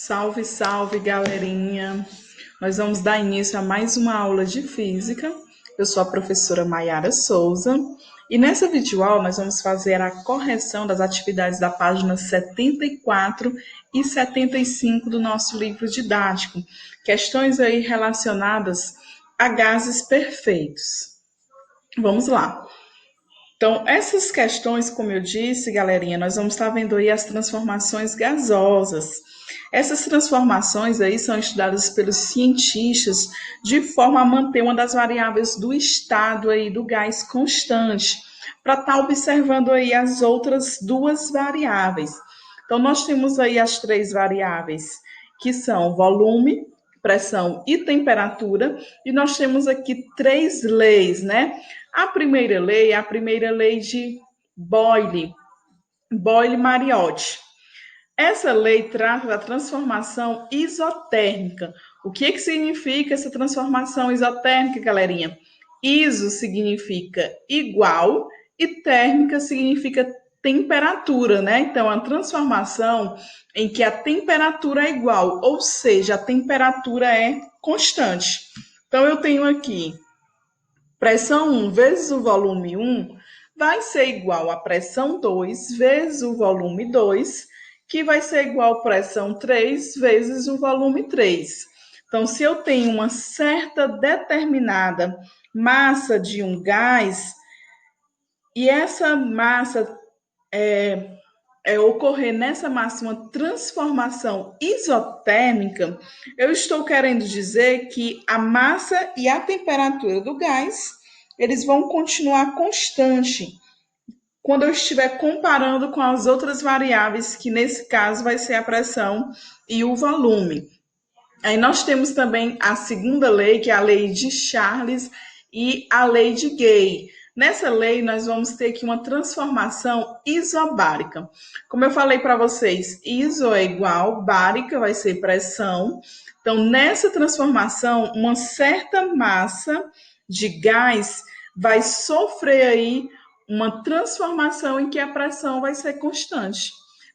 Salve, salve, galerinha! Nós vamos dar início a mais uma aula de física. Eu sou a professora Maiara Souza e nessa videoaula nós vamos fazer a correção das atividades da página 74 e 75 do nosso livro didático. Questões aí relacionadas a gases perfeitos. Vamos lá. Então, essas questões, como eu disse, galerinha, nós vamos estar vendo aí as transformações gasosas. Essas transformações aí são estudadas pelos cientistas de forma a manter uma das variáveis do estado aí do gás constante, para estar observando aí as outras duas variáveis. Então, nós temos aí as três variáveis, que são volume, pressão e temperatura, e nós temos aqui três leis, né? A primeira lei é a primeira lei de Boyle-Mariotti. Essa lei trata da transformação isotérmica. O que significa essa transformação isotérmica, galerinha? Iso significa igual e térmica significa temperatura, né? Então, a transformação em que a temperatura é igual, ou seja, a temperatura é constante. Então, eu tenho aqui pressão 1 vezes o volume 1 vai ser igual a pressão 2 vezes o volume 2, que vai ser igual a pressão 3 vezes o volume 3. Então, se eu tenho uma certa determinada massa de um gás, e essa massa ocorrer nessa massa uma transformação isotérmica, eu estou querendo dizer que a massa e a temperatura do gás, eles vão continuar constante quando eu estiver comparando com as outras variáveis, que nesse caso vai ser a pressão e o volume. Aí nós temos também a segunda lei, que é a lei de Charles e a lei de Gay. Nessa lei, nós vamos ter aqui uma transformação isobárica. Como eu falei para vocês, iso é igual, bárica vai ser pressão. Então, nessa transformação, uma certa massa de gás vai sofrer aí uma transformação em que a pressão vai ser constante.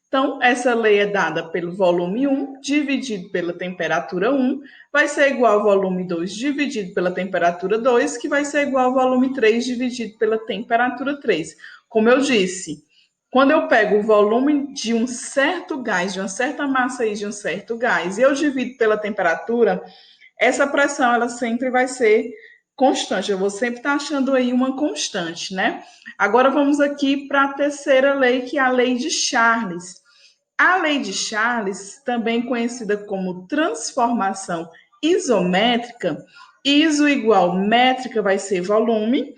Então, essa lei é dada pelo volume 1 dividido pela temperatura 1, vai ser igual ao volume 2 dividido pela temperatura 2, que vai ser igual ao volume 3 dividido pela temperatura 3. Como eu disse, quando eu pego o volume de um certo gás, de uma certa massa e de um certo gás, e eu divido pela temperatura, essa pressão ela sempre vai ser constante. Eu vou sempre estar achando aí uma constante, né? Agora vamos aqui para a terceira lei, que é a lei de Charles. A lei de Charles, também conhecida como transformação isométrica, iso igual métrica vai ser volume,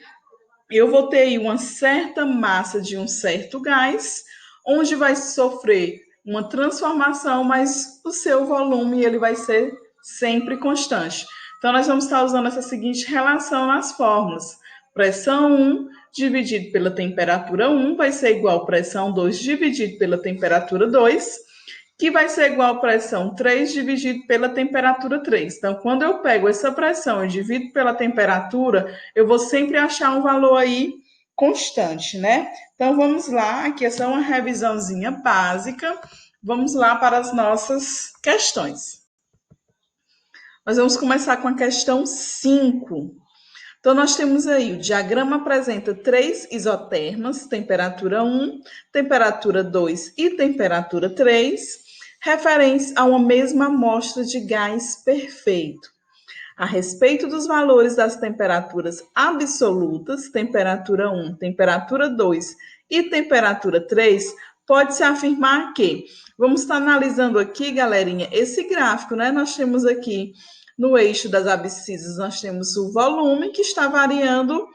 eu vou ter aí uma certa massa de um certo gás, onde vai sofrer uma transformação, mas o seu volume ele vai ser sempre constante. Então, nós vamos estar usando essa seguinte relação nas fórmulas. Pressão 1 dividido pela temperatura 1 vai ser igual a pressão 2 dividido pela temperatura 2, que vai ser igual a pressão 3 dividido pela temperatura 3. Então, quando eu pego essa pressão e divido pela temperatura, eu vou sempre achar um valor aí constante, né? Então, vamos lá, aqui é só uma revisãozinha básica. Vamos lá para as nossas questões. Nós vamos começar com a questão 5. Então, nós temos aí, o diagrama apresenta três isotermas, temperatura 1, temperatura 2 e temperatura 3, referentes a uma mesma amostra de gás perfeito. A respeito dos valores das temperaturas absolutas, temperatura 1, temperatura 2 e temperatura 3, pode-se afirmar que, vamos estar analisando aqui, galerinha, esse gráfico, né? Nós temos aqui no eixo das abscissas, nós temos o volume que está variando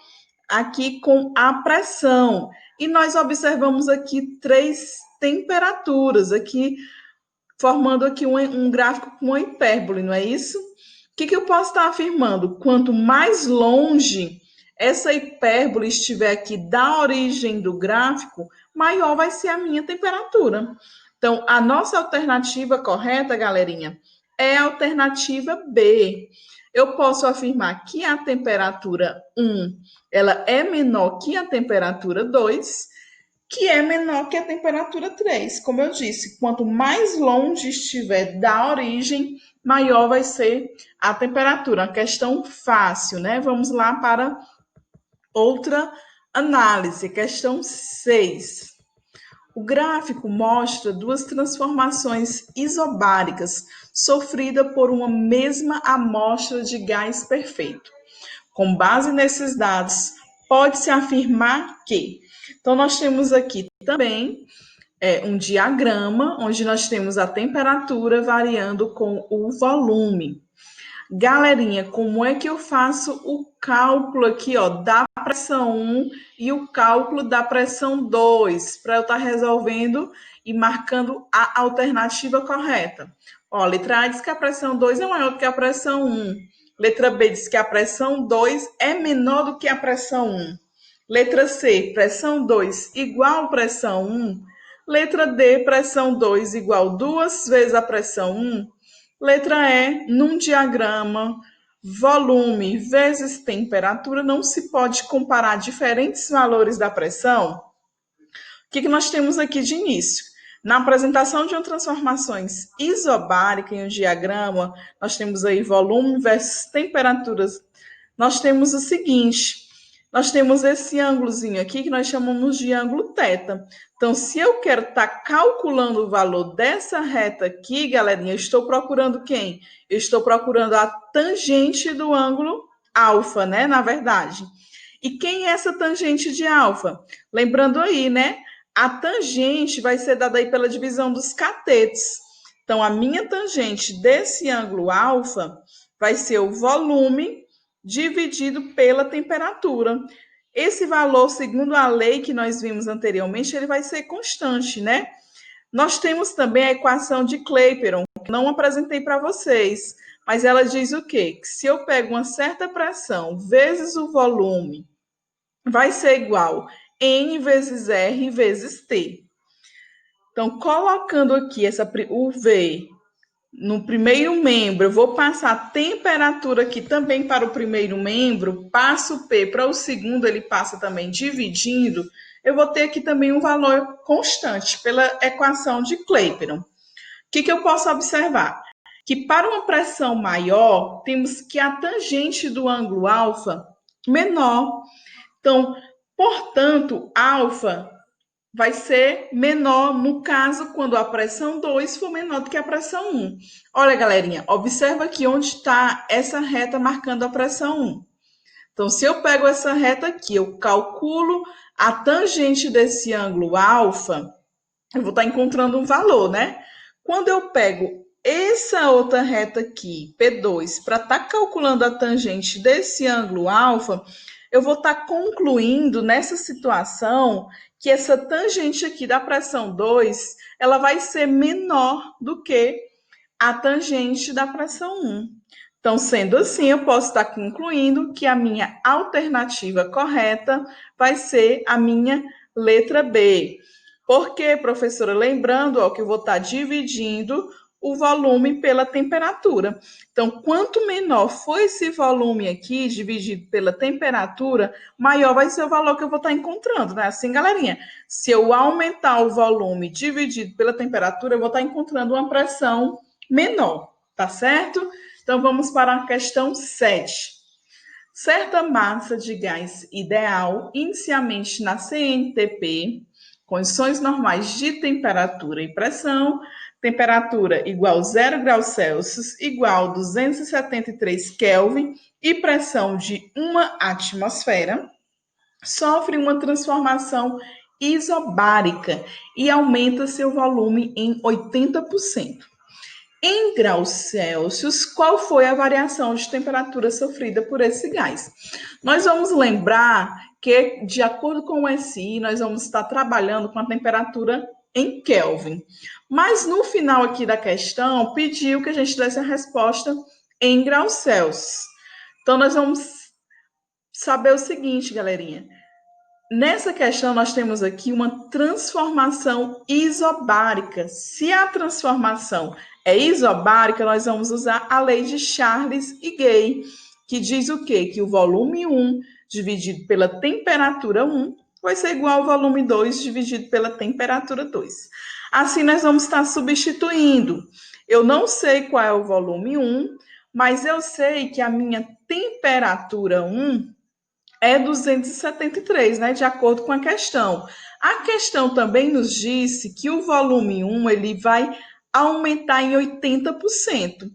aqui com a pressão. E nós observamos aqui três temperaturas, aqui formando aqui um gráfico com uma hipérbole, não é isso? O que eu posso estar afirmando? Quanto mais longe essa hipérbole estiver aqui da origem do gráfico, maior vai ser a minha temperatura. Então, a nossa alternativa correta, galerinha, é a alternativa B. Eu posso afirmar que a temperatura 1 ela é menor que a temperatura 2 que é menor que a temperatura 3. Como eu disse, quanto mais longe estiver da origem, maior vai ser a temperatura. Uma questão fácil, né? Vamos lá para outra análise, questão 6. O gráfico mostra duas transformações isobáricas sofridas por uma mesma amostra de gás perfeito. Com base nesses dados, pode-se afirmar que. Então, nós temos aqui também um diagrama onde nós temos a temperatura variando com o volume. Galerinha, como é que eu faço o cálculo aqui, ó, da pressão 1 e o cálculo da pressão 2, para eu estar resolvendo e marcando a alternativa correta? Ó, letra A diz que a pressão 2 é maior do que a pressão 1. Letra B diz que a pressão 2 é menor do que a pressão 1. Letra C, pressão 2 igual pressão 1. Letra D, pressão 2 igual 2 vezes a pressão 1. Letra E, num diagrama, volume vezes temperatura, não se pode comparar diferentes valores da pressão. O que nós temos aqui de início? Na apresentação de uma transformações isobárica em um diagrama, nós temos aí volume versus temperaturas. Nós temos o seguinte, nós temos esse ângulozinho aqui que nós chamamos de ângulo θ. Então, se eu quero estar calculando o valor dessa reta aqui, galerinha, eu estou procurando quem? Eu estou procurando a tangente do ângulo alfa, né? Na verdade. E quem é essa tangente de alfa? Lembrando aí, né? A tangente vai ser dada aí pela divisão dos catetos. Então, a minha tangente desse ângulo alfa vai ser o volume dividido pela temperatura. Esse valor, segundo a lei que nós vimos anteriormente, ele vai ser constante, né? Nós temos também a equação de Clapeyron, que não apresentei para vocês, mas ela diz o quê? Que se eu pego uma certa pressão vezes o volume, vai ser igual N vezes R vezes T. Então, colocando aqui o V no primeiro membro, eu vou passar a temperatura aqui também para o primeiro membro, passo o P para o segundo, ele passa também dividindo, eu vou ter aqui também um valor constante pela equação de Clapeyron. O que eu posso observar? Que para uma pressão maior, temos que a tangente do ângulo alfa menor. Então, portanto, alfa vai ser menor no caso quando a pressão 2 for menor do que a pressão 1. Olha, galerinha, observa aqui onde está essa reta marcando a pressão 1. Então, se eu pego essa reta aqui, eu calculo a tangente desse ângulo alfa, eu vou estar encontrando um valor, né? Quando eu pego essa outra reta aqui, P2, para estar calculando a tangente desse ângulo alfa, eu vou estar concluindo nessa situação que essa tangente aqui da pressão 2, ela vai ser menor do que a tangente da pressão 1. Então, sendo assim, eu posso estar concluindo que a minha alternativa correta vai ser a minha letra B. Por quê, professora? Lembrando ó, que eu vou estar dividindo o volume pela temperatura. Então, quanto menor for esse volume aqui, dividido pela temperatura, maior vai ser o valor que eu vou estar encontrando, né? Assim, galerinha, se eu aumentar o volume dividido pela temperatura, eu vou estar encontrando uma pressão menor, tá certo? Então, vamos para a questão 7. Certa massa de gás ideal, inicialmente na CNTP, condições normais de temperatura e pressão, temperatura igual 0 graus Celsius, igual 273 Kelvin e pressão de uma atmosfera, sofre uma transformação isobárica e aumenta seu volume em 80%. Em graus Celsius, qual foi a variação de temperatura sofrida por esse gás? Nós vamos lembrar que, de acordo com o SI, nós vamos estar trabalhando com a temperatura em Kelvin. Mas no final aqui da questão, pediu que a gente desse a resposta em graus Celsius. Então, nós vamos saber o seguinte, galerinha. Nessa questão, nós temos aqui uma transformação isobárica. Se a transformação é isobárica, nós vamos usar a lei de Charles e Gay, que diz o quê? Que o volume 1 dividido pela temperatura 1 vai ser igual ao volume 2 dividido pela temperatura 2. Assim, nós vamos estar substituindo. Eu não sei qual é o volume 1, mas eu sei que a minha temperatura 1 é 273, né, de acordo com a questão. A questão também nos disse que o volume 1 ele vai aumentar em 80%.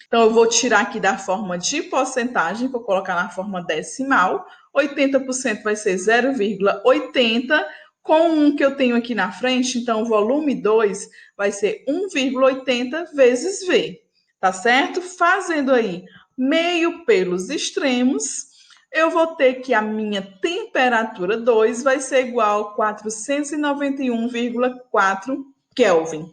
Então, eu vou tirar aqui da forma de porcentagem, vou colocar na forma decimal. 80% vai ser 0,80, com 1 que eu tenho aqui na frente, então o volume 2 vai ser 1,80 vezes V, tá certo? Fazendo aí meio pelos extremos, eu vou ter que a minha temperatura 2 vai ser igual a 491,4 Kelvin.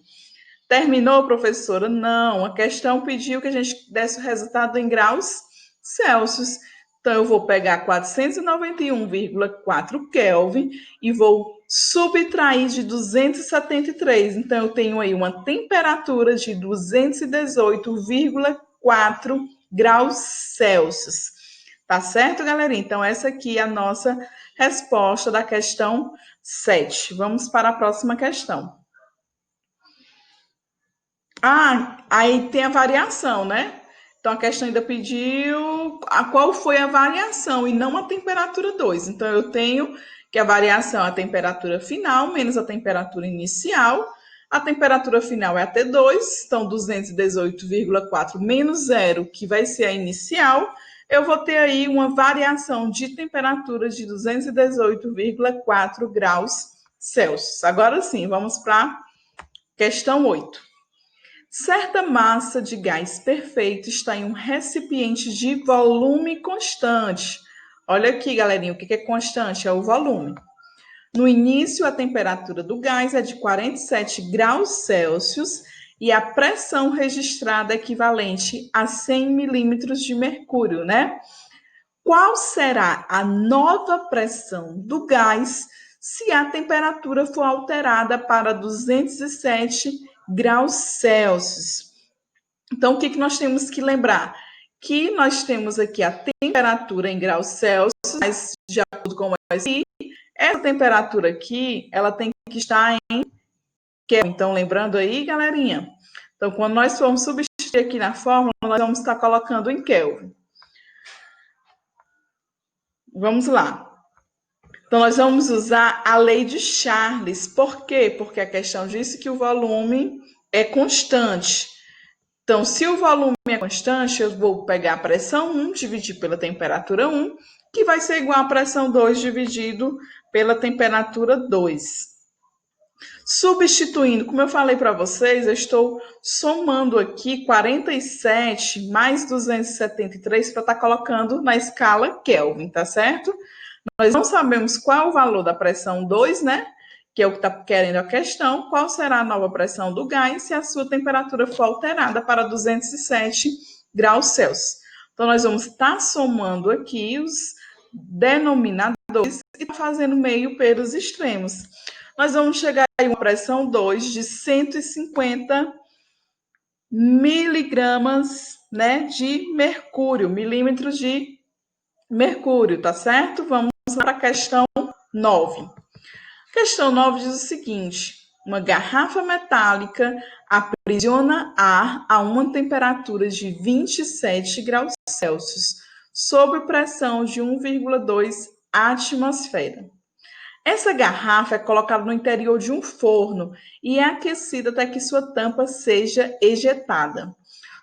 Terminou, professora? Não, a questão pediu que a gente desse o resultado em graus Celsius. Então, eu vou pegar 491,4 Kelvin e vou subtrair de 273. Então, eu tenho aí uma temperatura de 218,4 graus Celsius. Tá certo, galerinha? Então, essa aqui é a nossa resposta da questão 7. Vamos para a próxima questão. Aí tem a variação, né? Então a questão ainda pediu a qual foi a variação e não a temperatura 2. Então eu tenho que a variação é a temperatura final menos a temperatura inicial. A temperatura final é a T2, então 218,4 menos 0, que vai ser a inicial. Eu vou ter aí uma variação de temperatura de 218,4 graus Celsius. Agora sim, vamos para a questão 8. Certa massa de gás perfeito está em um recipiente de volume constante. Olha aqui, galerinha, o que é constante? É o volume. No início, a temperatura do gás é de 47 graus Celsius e a pressão registrada é equivalente a 100 milímetros de mercúrio, né? Qual será a nova pressão do gás se a temperatura for alterada para 207 graus Celsius? Então, o que nós temos que lembrar? Que nós temos aqui a temperatura em graus Celsius, mas de acordo com essa temperatura aqui, ela tem que estar em Kelvin. Então, lembrando aí, galerinha? Então, quando nós formos substituir aqui na fórmula, nós vamos estar colocando em Kelvin. Vamos lá. Então, nós vamos usar a lei de Charles. Por quê? Porque a questão disse que o volume é constante. Então, se o volume é constante, eu vou pegar a pressão 1 dividir pela temperatura 1, que vai ser igual a pressão 2 dividido pela temperatura 2. Substituindo, como eu falei para vocês, eu estou somando aqui 47 mais 273 para estar colocando na escala Kelvin, tá certo? Nós não sabemos qual é o valor da pressão 2, né? Que é o que está querendo a questão. Qual será a nova pressão do gás se a sua temperatura for alterada para 207 graus Celsius? Então, nós vamos estar somando aqui os denominadores e fazendo meio pelos extremos. Nós vamos chegar a uma pressão 2 de 150 miligramas, né, de mercúrio, milímetros de mercúrio, tá certo? Vamos para a questão 9. Questão 9 diz o seguinte: uma garrafa metálica aprisiona ar a uma temperatura de 27 graus Celsius, sob pressão de 1,2 atmosfera. Essa garrafa é colocada no interior de um forno e é aquecida até que sua tampa seja ejetada.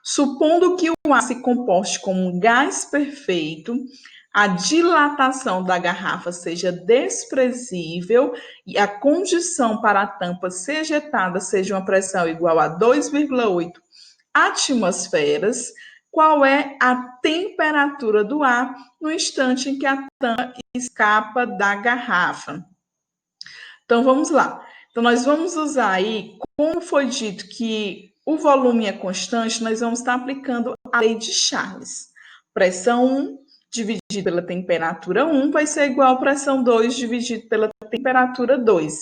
Supondo que o ar se comporte como um gás perfeito, a dilatação da garrafa seja desprezível e a condição para a tampa ser ejetada seja uma pressão igual a 2,8 atmosferas, qual é a temperatura do ar no instante em que a tampa escapa da garrafa? Então, vamos lá. Então, nós vamos usar aí, como foi dito que o volume é constante, nós vamos estar aplicando a lei de Charles. Pressão 1 dividido pela temperatura 1 vai ser igual a pressão 2 dividido pela temperatura 2.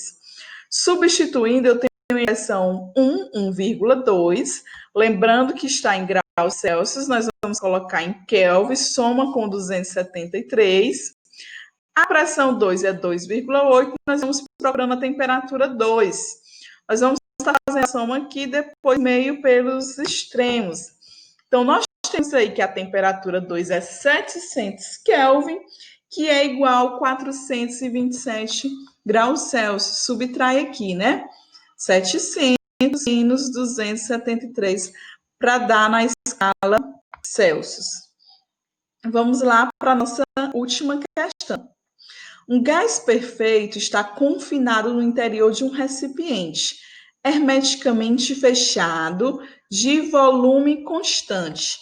Substituindo, eu tenho a pressão 1,2. Lembrando que está em graus Celsius, nós vamos colocar em Kelvin, soma com 273. A pressão 2 é 2,8, nós vamos procurando a temperatura 2. Nós vamos estar fazendo a soma aqui, depois meio pelos extremos. Então, nós temos aí que a temperatura 2 é 700 Kelvin, que é igual a 427 graus Celsius. Subtrai aqui, né? 700 menos 273 para dar na escala Celsius. Vamos lá para a nossa última questão. Um gás perfeito está confinado no interior de um recipiente, hermeticamente fechado, de volume constante.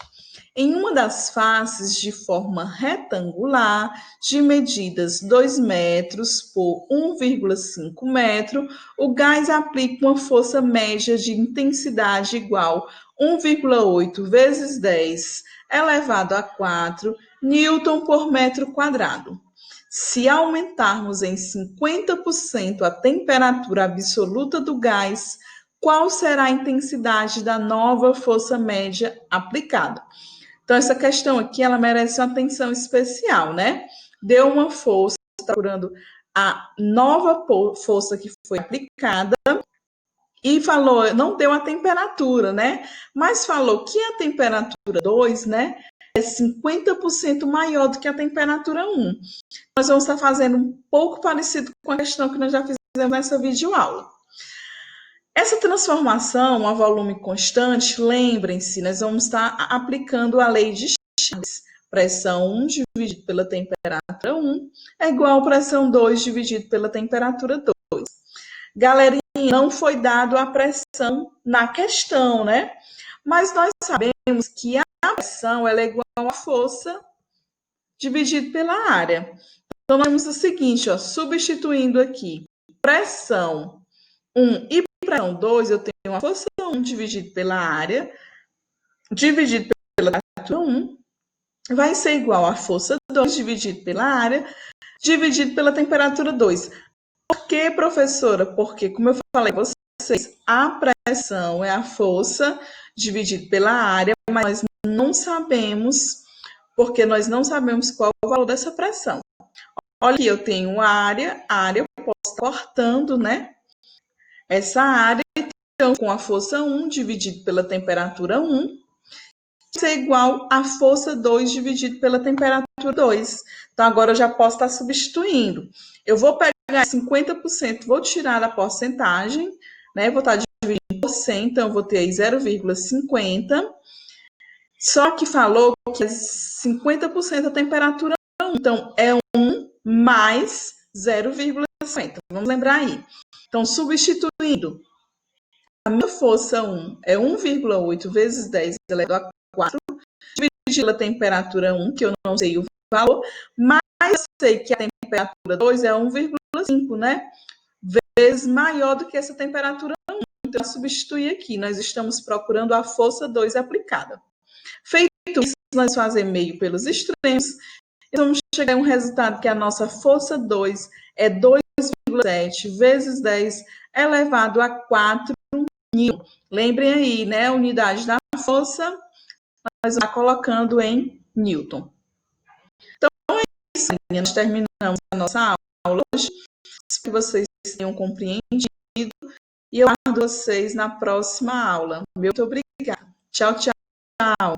Em uma das faces de forma retangular, de medidas 2 metros por 1,5 metro, o gás aplica uma força média de intensidade igual a 1,8 vezes 10 elevado a 4 newton por metro quadrado. Se aumentarmos em 50% a temperatura absoluta do gás, qual será a intensidade da nova força média aplicada? Então, essa questão aqui, ela merece uma atenção especial, né? Deu uma força, procurando a nova força que foi aplicada e falou, não deu a temperatura, né? Mas falou que a temperatura 2, né, é 50% maior do que a temperatura 1. Nós vamos estar fazendo um pouco parecido com a questão que nós já fizemos nessa videoaula. Essa transformação a volume constante, lembrem-se, nós vamos estar aplicando a lei de Chaves. Pressão 1 dividido pela temperatura 1 é igual a pressão 2 dividido pela temperatura 2. Galerinha, não foi dado a pressão na questão, né? Mas nós sabemos que a pressão ela é igual a força dividido pela área. Então, nós temos o seguinte, ó, substituindo aqui pressão 1 e pressão 2, eu tenho a força 1 dividido pela área, dividido pela temperatura 1, vai ser igual a força 2 dividido pela área, dividido pela temperatura 2. Por que, professora? Porque, como eu falei para vocês, a pressão é a força dividido pela área, mas nós não sabemos, porque nós não sabemos qual é o valor dessa pressão. Olha aqui, eu tenho a área eu posso estar cortando, né? Essa área, então, com a força 1 dividido pela temperatura 1, vai ser igual a força 2 dividido pela temperatura 2. Então, agora eu já posso estar substituindo. Eu vou pegar 50%, vou tirar a porcentagem, né? Vou estar dividindo por 100, então eu vou ter aí 0,50. Só que falou que é 50% da temperatura 1, então é 1 mais 0,50. Vamos lembrar aí. Então, substituindo, a minha força 1 é 1,8 vezes 10 elevado a 4, dividido pela temperatura 1, que eu não sei o valor, mas eu sei que a temperatura 2 é 1,5, né? Vezes maior do que essa temperatura 1. Então, substituir aqui, nós estamos procurando a força 2 aplicada. Feito isso, nós fazemos meio pelos extremos, e vamos chegar a um resultado que a nossa força 2 é 2,7 vezes 10 elevado a 4 newton. Lembrem aí, né? A unidade da força, nós vamos colocando em newton. Então, é isso, nós terminamos a nossa aula hoje. Espero que vocês tenham compreendido e eu aguardo vocês na próxima aula. Muito obrigada. Tchau, tchau.